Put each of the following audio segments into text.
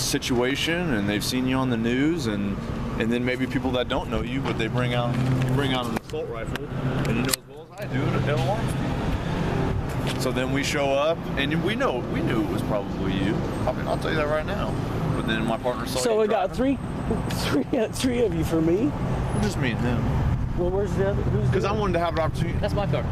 situation, and they've seen you on the news, and then maybe people that don't know you, but they bring out an assault rifle, and you know as well as I do, it alarms me. So then we show up, and we knew it was probably you. I mean, I'll tell you that right now. But then my partner saw you. So we got three of you for me. Just me and him. Well, where's the other? Who's? Because I wanted to have an opportunity. That's my car.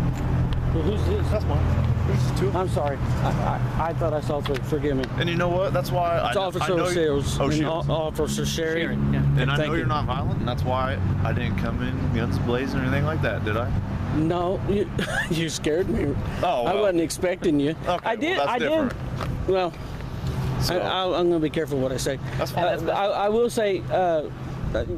Well, who's this? That's mine. There's just two. I'm sorry. I thought I saw three. Forgive me. And you know what? That's why It's Officer Shields. Oh, Shields. Officer Sherry. Yeah. And I Thank know you. you're not violent, and that's why I didn't come in guns blazing or anything like that, did I? No, you scared me. Oh, well. I wasn't expecting you. Okay, I did. well, that's I different. did. Well, So, I'm going to be careful what I say. That's fine. I will say,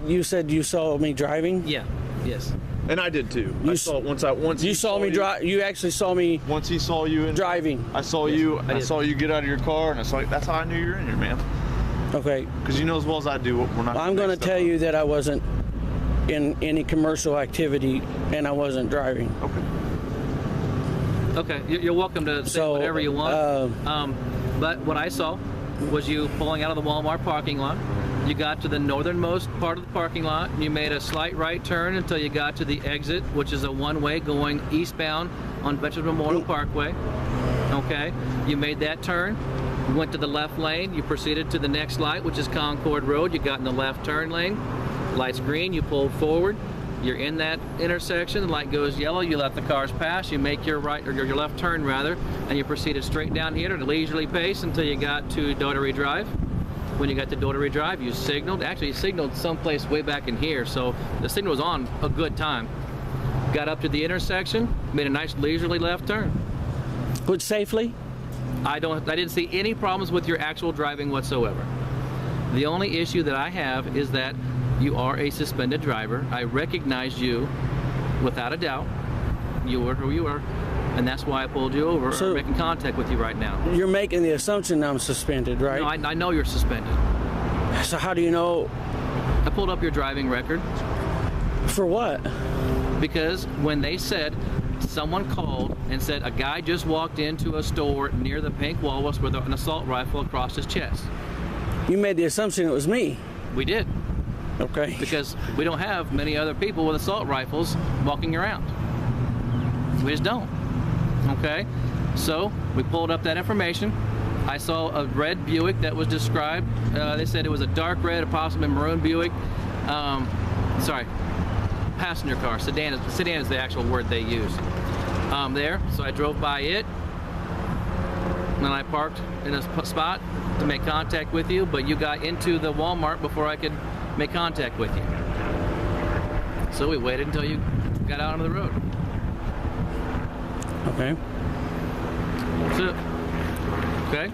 you said you saw me driving. Yeah. Yes. and I did too. You I saw once You he saw me drive. You actually saw me Once he saw you driving. I saw you. I I did. saw you get out of your car, and I saw. That's how I knew you were in here, man. Okay. Because you know as well as I do, we're not. I'm going to make stuff tell up. you that I wasn't in any commercial activity, and I wasn't driving. Okay. Okay, you're welcome to say So, whatever you want. But what I saw was you pulling out of the Walmart parking lot. You got to the northernmost part of the parking lot. You made a slight right turn until you got to the exit, which is a one-way going eastbound on Veterans Memorial Parkway. Okay, you made that turn. You went to the left lane. You proceeded to the next light, which is Concord Road. You got in the left turn lane. Light's green. You pulled forward. You're in that intersection, the light goes yellow, you let the cars pass, you make your right, or your left turn rather, and you proceeded straight down here at a leisurely pace until you got to Dotery Drive. When you got to Dotery Drive, you signaled. Actually, you signaled someplace way back in here, so the signal was on a good time. Got up to the intersection, made a nice leisurely left turn. But safely? I didn't see any problems with your actual driving whatsoever. The only issue that I have is that you are a suspended driver. I recognize you without a doubt. You were who you were, and that's why I pulled you over. So- I'm making contact with you right now. You're making the assumption I'm suspended, right? No, I know you're suspended. So how do you know? I pulled up your driving record For what? because when they said, someone called and said a guy just walked into a store near the Pink Walrus with an assault rifle across his chest. You made the assumption it was me. We did, Okay. because we don't have many other people with assault rifles walking around. We just don't. Okay? So we pulled up that information. I saw a red Buick that was described. They said it was a dark red, a possibly maroon Buick. Sorry, passenger car. Sedan is the actual word they use. There. So I drove by it. And then I parked in a spot to make contact with you, but you got into the Walmart before I could make contact with you. So we waited until you got out onto the road. Okay. That's it. Okay?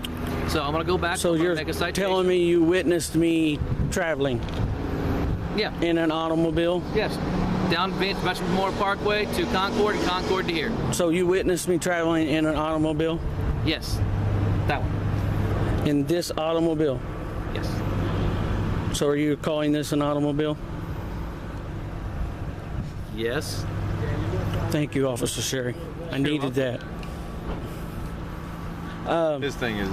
So I'm gonna go back. So I'm gonna you're make a citation. telling me you witnessed me traveling Yeah. in an automobile? Yes. Down Veterans Memorial Parkway to Concord and Concord to here. So you witnessed me traveling in an automobile? Yes. That one. In this automobile? Yes. So are you calling this an automobile? Yes. Thank you, Officer Sherry. I needed that. His thing is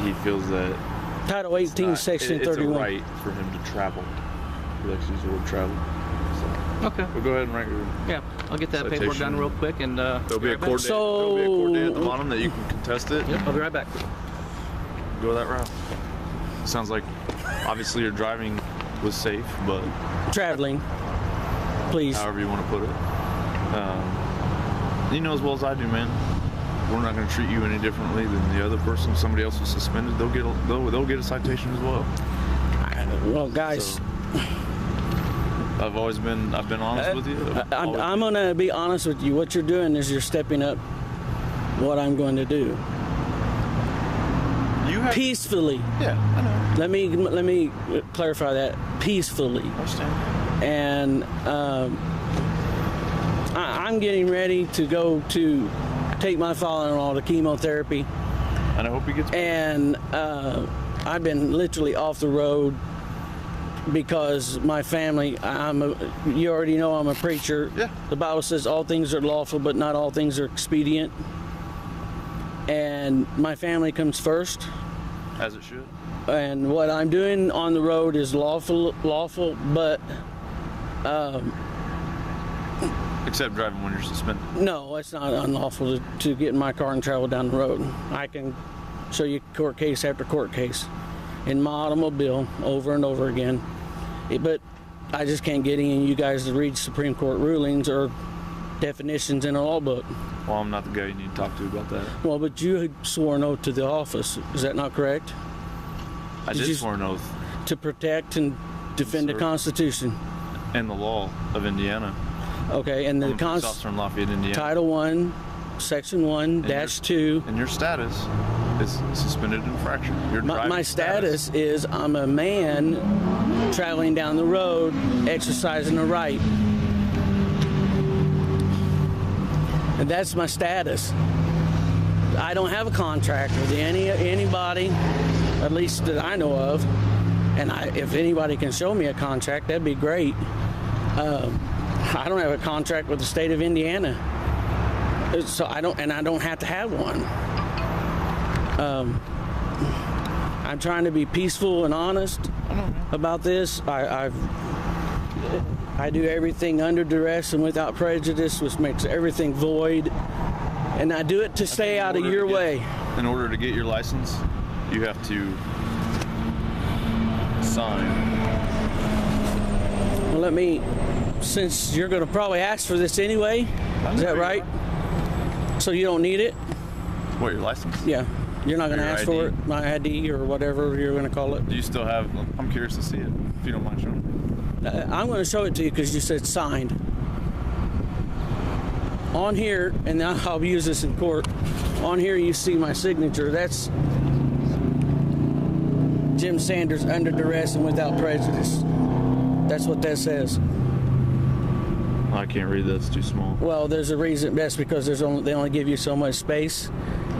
he feels that Title 18, Section it's 31. a right for him to travel. He likes to use the word travel. So, Okay. we'll go ahead and write your. Yeah. I'll get that paperwork done Citation. real quick and There'll be a back. coordinate. There'll be a coordinate at the So- bottom that you can contest it. Yep. I'll be right back. Go that route. Sounds like obviously your driving was safe, but Traveling. Please. however you want to put it. You know as well as I do, man. We're not going to treat you any differently than the other person. If somebody else was suspended, they'll get a citation as well. Well, guys, So, I've been honest with you. I'm going to be honest with you. What you're doing is you're stepping up what I'm going to do. You have, Peacefully. yeah, I know. Let me clarify that. Peacefully. I understand. And I'm getting ready to go to take my father-in-law to chemotherapy. And I hope he gets better. And I've been literally off the road because my family, you already know I'm a preacher. Yeah. The Bible says all things are lawful, but not all things are expedient. And my family comes first. As it should. and what I'm doing on the road is lawful, but Except driving when you're suspended. no, it's not unlawful to get in my car and travel down the road. I can show you court case after court case in my automobile over and over again. But I just can't get any of you guys to read Supreme Court rulings or definitions in a law book. Well, I'm not the guy you need to talk to about that. Well, but you had swore an oath to the office. Is that not correct? I Did did you- swear an oath To protect and defend the Sir. Constitution. and the law of Indiana. Okay, and the I'm a police officer in Lafayette, Indiana. Title 1, Section 1-2. And your status is suspended infraction. Your My driving status is I'm a man traveling down the road, exercising a right. And that's my status. I don't have a contract with anybody, at least that I know of. And if anybody can show me a contract, that'd be great. I don't have a contract with the state of Indiana, so I don't have to have one. I'm trying to be peaceful and honest about this. I do everything under duress and without prejudice, which makes everything void. And I do it to stay out of your way. In order to get your license, you have to sign. Well, since you're going to probably ask for this anyway, is that right? So you don't need it? What, your license? Yeah. You're not going to Your ask ID. for it? My ID or whatever you're going to call it? Do you still have? I'm curious to see it. If you don't mind showing me. I'm going to show it to you because you said signed. On here, and I'll use this in court, on here you see my signature. That's Jim Sanders, under duress and without prejudice. That's what that says. I can't read that. It's too small. Well, there's a reason. That's because they only give you so much space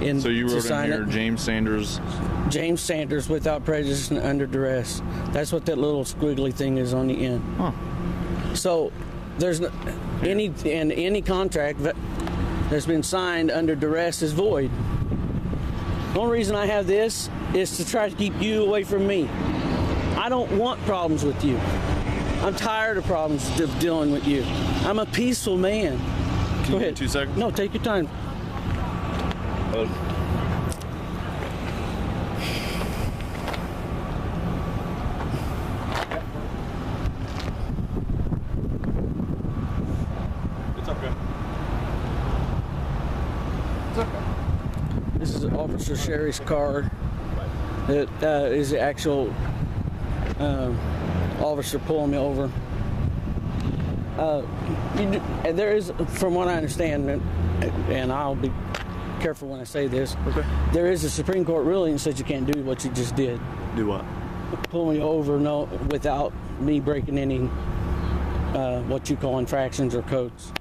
So you to wrote in sign here, it. James Sanders. James Sanders, without prejudice and under duress. That's what that little squiggly thing is on the end. Huh. So there's any contract that's been signed under duress is void. The only reason I have this is to try to keep you away from me. I don't want problems with you. I'm tired of problems of dealing with you. I'm a peaceful man. Can Go you ahead. get 2 seconds? No, take your time. It's okay. This is Officer Sherry's car. That is the actual officer pulling me over. There is, from what I understand, and I'll be careful when I say this, Okay. there is a Supreme Court ruling that says you can't do what you just did. Do what? Pull me over without me breaking any what you call infractions or codes.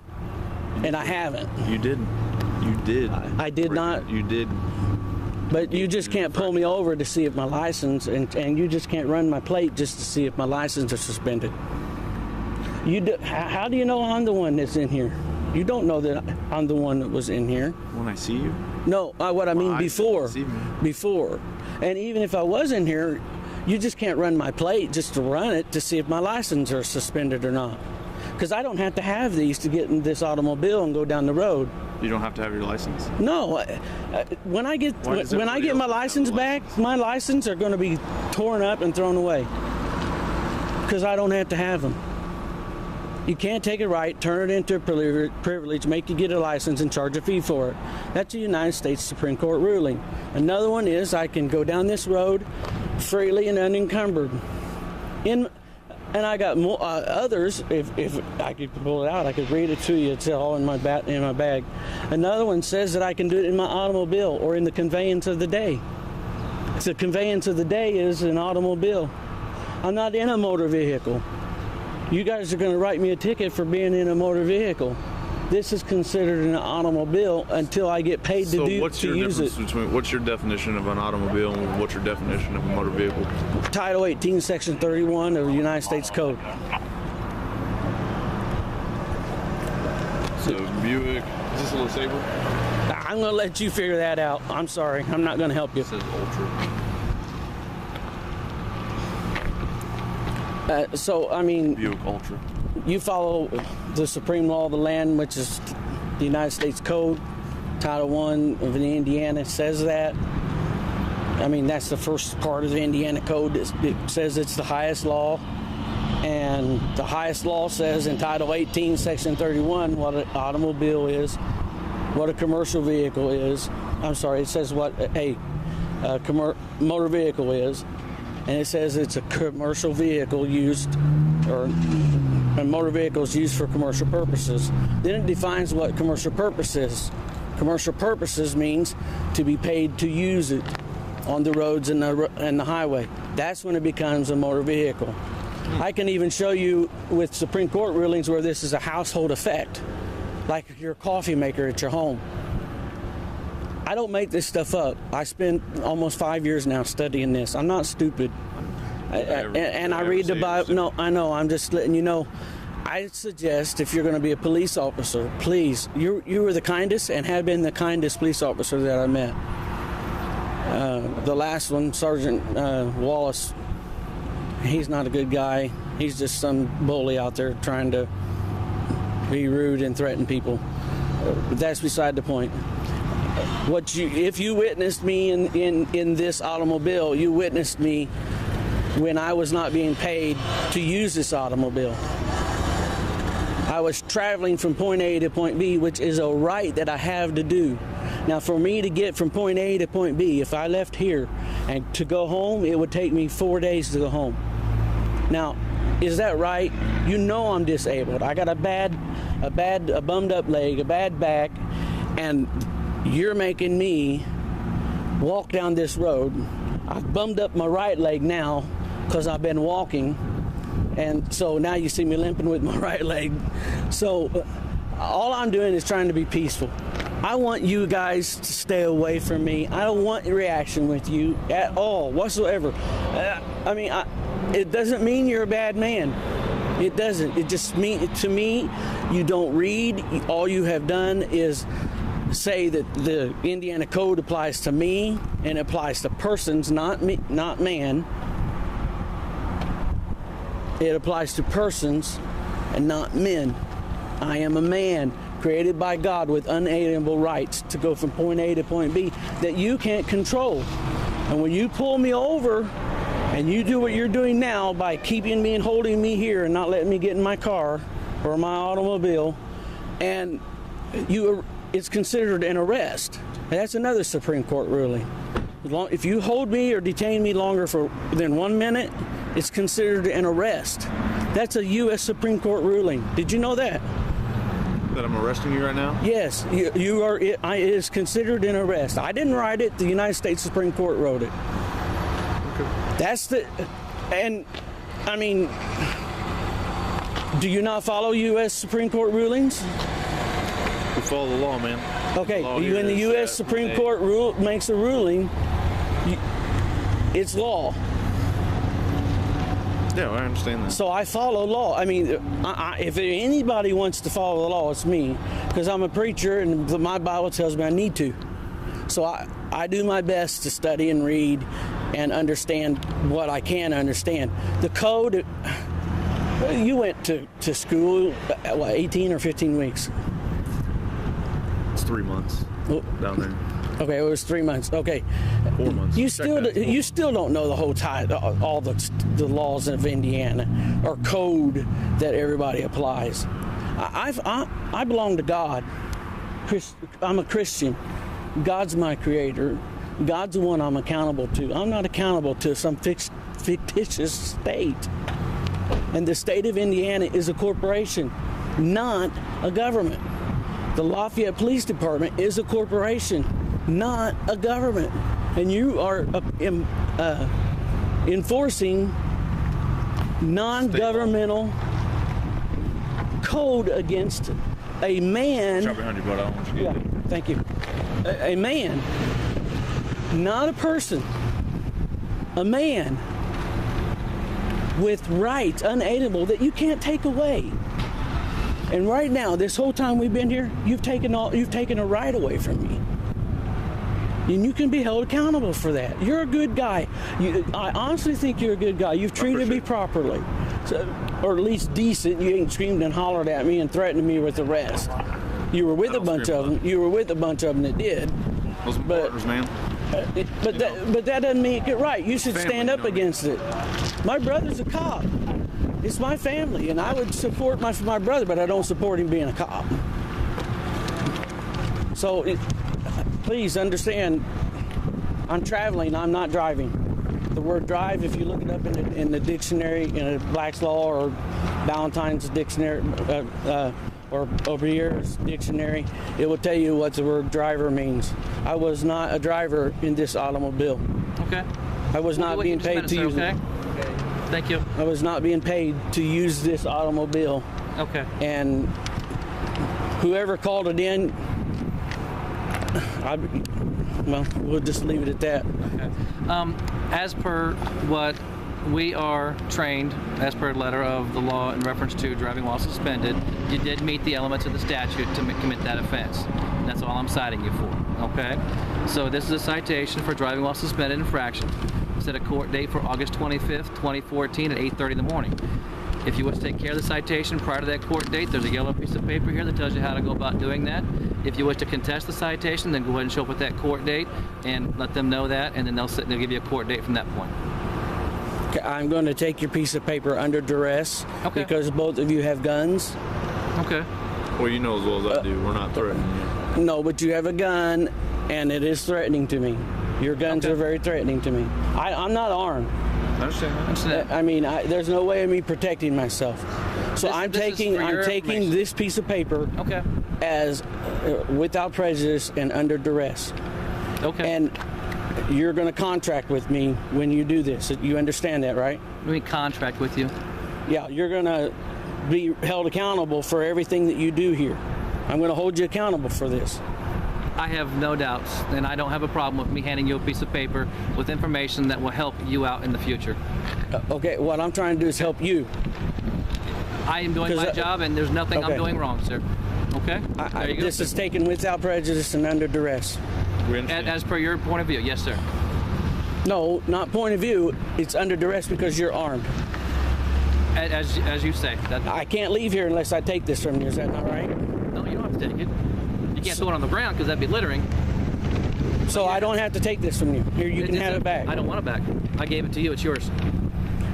And I haven't. You didn't. You did. I did not. You did. But you just can't pull me over to see if my license, and you just can't run my plate just to see if my license is suspended. How do you know I'm the one that's in here? You don't know that I'm the one that was in here. When I see you? No, what I mean I before. didn't see me. Before. And even if I was in here, you just can't run my plate just to run it to see if my license is suspended or not. Because I don't have to have these to get in this automobile and go down the road. You don't have to have your license? No, when I get Why does when I everybody get my else have license a back, license? my license are going to be torn up and thrown away because I don't have to have them. You can't take it right, turn it into a privilege, make you get a license and charge a fee for it. That's a United States Supreme Court ruling. Another one is I can go down this road freely and unencumbered. And I got more others. If I could pull it out, I could read it to you. It's all in my bag. Another one says that I can do it in my automobile or in the conveyance of the day. The conveyance of the day is an automobile. I'm not in a motor vehicle. You guys are going to write me a ticket for being in a motor vehicle. This is considered an automobile until I get paid to use it. What's your definition of an automobile and what's your definition of a motor vehicle? Title 18, Section 31 of the United States Code. So Buick, is this a LeSabre? I'm going to let you figure that out. I'm sorry. I'm not going to help you. It says Ultra. So, I mean, View culture. you follow the supreme law of the land, which is the United States Code. Title I of the Indiana says that. I mean, that's the first part of the Indiana Code. It says it's the highest law. And the highest law says in Title 18, Section 31, what an automobile is, what a commercial vehicle is. I'm sorry, it says what a motor vehicle is. And it says it's a commercial vehicle used, or a motor vehicle is used for commercial purposes. Then it defines what commercial purpose is. Commercial purposes means to be paid to use it on the roads and the highway. That's when it becomes a motor vehicle. I can even show you with Supreme Court rulings where this is a household effect, like your coffee maker at your home. I don't make this stuff up. I spent almost 5 years now studying this. I'm not stupid. And I read the Bible. No, I know. I'm just letting you know. I suggest if you're going to be a police officer, please, you were the kindest and have been the kindest police officer that I met. The last one, Sergeant Wallace, he's not a good guy. He's just some bully out there trying to be rude and threaten people. But that's beside the point. If you witnessed me in this automobile, you witnessed me when I was not being paid to use this automobile. I was traveling from point A to point B, which is a right that I have to do. Now, for me to get from point A to point B, if I left here and to go home, it would take me 4 days to go home. Now, is that right? You know I'm disabled. I got a bummed up leg, a bad back, and you're making me walk down this road. I've bummed up my right leg now because I've been walking, and so now you see me limping with my right leg. So all I'm doing is trying to be peaceful. I want you guys to stay away from me. I don't want reaction with you at all, whatsoever. It doesn't mean you're a bad man. It doesn't. It just means, to me, you don't read. All you have done is say that the Indiana Code applies to me and applies to persons, not me, not man. It applies to persons and not men. I am a man created by God with unalienable rights to go from point A to point B that you can't control. And when you pull me over and you do what you're doing now by keeping me and holding me here and not letting me get in my car or my automobile, and it's considered an arrest. That's another Supreme Court ruling. If you hold me or detain me longer than 1 minute, it's considered an arrest. That's a U.S. Supreme Court ruling. Did you know that? That I'm arresting you right now? Yes, you are. It is considered an arrest. I didn't write it. The United States Supreme Court wrote it. Okay. And I mean, do you not follow U.S. Supreme Court rulings? We follow the law, man. Okay, when the U.S. Supreme Court makes a ruling, it's law. Yeah, I understand that. So I follow law. I mean, if anybody wants to follow the law, it's me, because I'm a preacher and my Bible tells me I need to. So I do my best to study and read and understand what I can understand. The code, you went to school, 18 or 15 weeks? It's 3 months down there. Okay, it was 3 months. Okay, 4 months. You still don't know the whole all the laws of Indiana or code that everybody applies. I belong to God. I'm a Christian. God's my creator. God's the one I'm accountable to. I'm not accountable to some fictitious state. And the state of Indiana is a corporation, not a government. The Lafayette Police Department is a corporation, not a government. And you are enforcing non-governmental code against a man. Right behind you, bud. I don't want you to get it. Thank you. A man, not a person. A man with rights unalienable that you can't take away. And right now, this whole time we've been here, you've taken a right away from me. And you can be held accountable for that. You're a good guy. I honestly think you're a good guy. You've treated me properly. or at least decent, you ain't screamed and hollered at me and threatened me with arrest. You were with I a don't bunch scream of a lot. them. You were with a bunch of them that did. Those are my But- partners, man. But that doesn't make it right. You should Family, stand up you know. against it. My brother's a cop. It's my family, and I would support my brother, but I don't support him being a cop. So please understand, I'm traveling, I'm not driving. The word drive, if you look it up in the dictionary, in a Black's Law or Valentine's dictionary, or O'Brien's dictionary, it will tell you what the word driver means. I was not a driver in this automobile. Okay. I was We'll not do it being in just a paid to minute, use sir, it. okay? Thank you. I was not being paid to use this automobile. Okay. And whoever called it in, well, we'll just leave it at that. Okay. As per what we are trained, as per letter of the law in reference to driving while suspended, you did meet the elements of the statute to commit that offense. That's all I'm citing you for, okay? So this is a citation for driving while suspended infraction. Set a court date for August 25th, 2014 at 8:30 in the morning. If you wish to take care of the citation prior to that court date, there's a yellow piece of paper here that tells you how to go about doing that. If you wish to contest the citation, then go ahead and show up with that court date and let them know that, and then they'll give you a court date from that point. Okay, I'm going to take your piece of paper under duress Okay. because both of you have guns. Okay. Well, you know as well as I do, we're not threatening you. No, but you have a gun, and it is threatening to me. Your guns Okay. are very threatening to me. I'm not armed. I understand that. Understand that? I mean, there's no way of me protecting myself. So This- I'm this is taking for your information. this piece of paper Okay. as without prejudice and under duress. Okay. And you're going to contract with me when you do this. You understand that, right? Let me contract with you. Yeah, you're going to be held accountable for everything that you do here. I'm going to hold you accountable for this. I have no doubts, and I don't have a problem with me handing you a piece of paper with information that will help you out in the future. Okay, what I'm trying to do is help you. I am doing my Because, job, and there's nothing I'm okay. doing wrong, sir. Okay? There you go. This is taken without prejudice and under duress. We understand. As per your point of view, yes, sir. No, not point of view. It's under duress because you're armed. As you say. That, I can't leave here unless I take this from you. Is that not right? no, you don't have to take it. You can't throw it on the ground because that'd be littering. So I don't have to take this from you. Here, you can have it back. I don't want it back. I gave it to you. It's yours.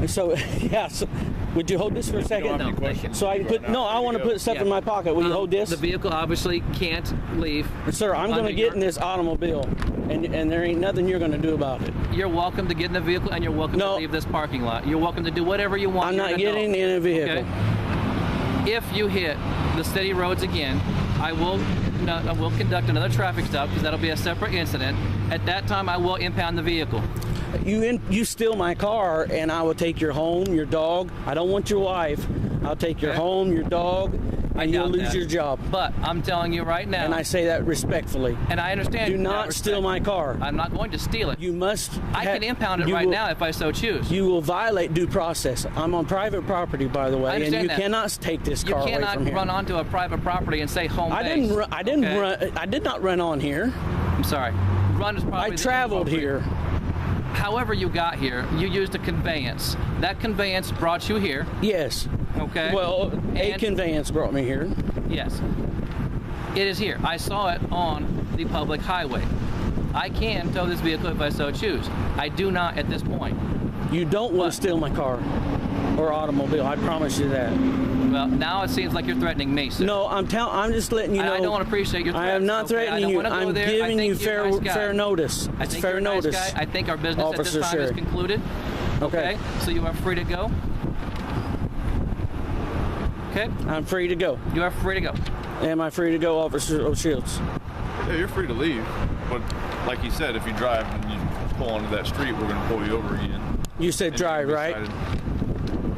So, yeah. So, would you hold this for a You second? don't have any No, thank you. questions So I can put. No, I want to put stuff Yeah. in my pocket. Will you hold this? The vehicle obviously can't leave. Sir, I'm going under to get your- in this automobile, and there ain't nothing you're going to do about it. You're welcome to get in the vehicle, and you're welcome No. to leave this parking lot. You're welcome to do whatever you want. I'm You're not an getting adult. in a vehicle. Okay? If you hit the city roads again, I will conduct another traffic stop because that'll be a separate incident. At that time, I will impound the vehicle. You steal my car, and I will take your home, your dog. I don't want your wife. I'll take your Okay. home, your dog, I and you'll doubt lose that. your job. But I'm telling you right now, And I say that respectfully. and I understand. Do that not steal my respect. car. I'm not going to steal it. You must. I can impound it you right will- now if I so choose. You will violate due process. I'm on private property, by the way, and understand you that. cannot take this You car away cannot from here. run onto a private property and say home I base. didn't. I didn't Okay? run. I did not run on here. I'm sorry. Run is probably I the traveled inappropriate. here. However you got here, you used a conveyance. That conveyance brought you here. Yes. Okay. Well, a And- conveyance brought me here. Yes. It is here. I saw it on the public highway. I can tow this vehicle if I so choose. I do not at this point. You don't want What? to steal my car or automobile. I promise you that. Well, now it seems like you're threatening me, sir. No, I'm just letting you know. I don't appreciate your threats. I am not okay? I threatening don't you. wanna go I'm there. I giving think you you're a nice guy. fair notice. I It's think fair you're a nice notice. guy. I think our business Officer at this time Sherry. is concluded. Okay. So you are free to go. Okay. I'm free to go. You are free to go. Am I free to go, Officer O'Shields? Yeah, you're free to leave. But like he said, if you drive and you pull onto that street, we're going to pull you over again. You said And drive, you right?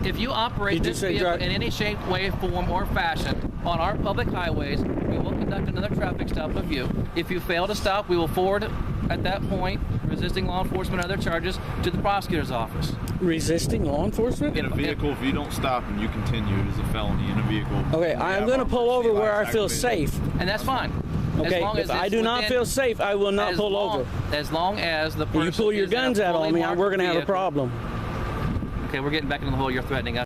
If you You operate just this said vehicle drive. in any shape, way, form, or fashion on our public highways, we will conduct another traffic stop of you. If you fail to stop, we will forward at that point resisting law enforcement and other charges to the prosecutor's office. Resisting law enforcement? In a vehicle, if you don't stop and you continue, it is a felony in a vehicle. Okay, You I'm have going to pull over emergency where I lights feel activated. safe. And that's fine. Okay, as long if as I it's do not within- feel safe, I will not as pull long- over. As long as the person You pull your is in a guns out fully on me, marked we're going to have a vehicle. problem. Okay, we're getting back into the hole you're threatening us.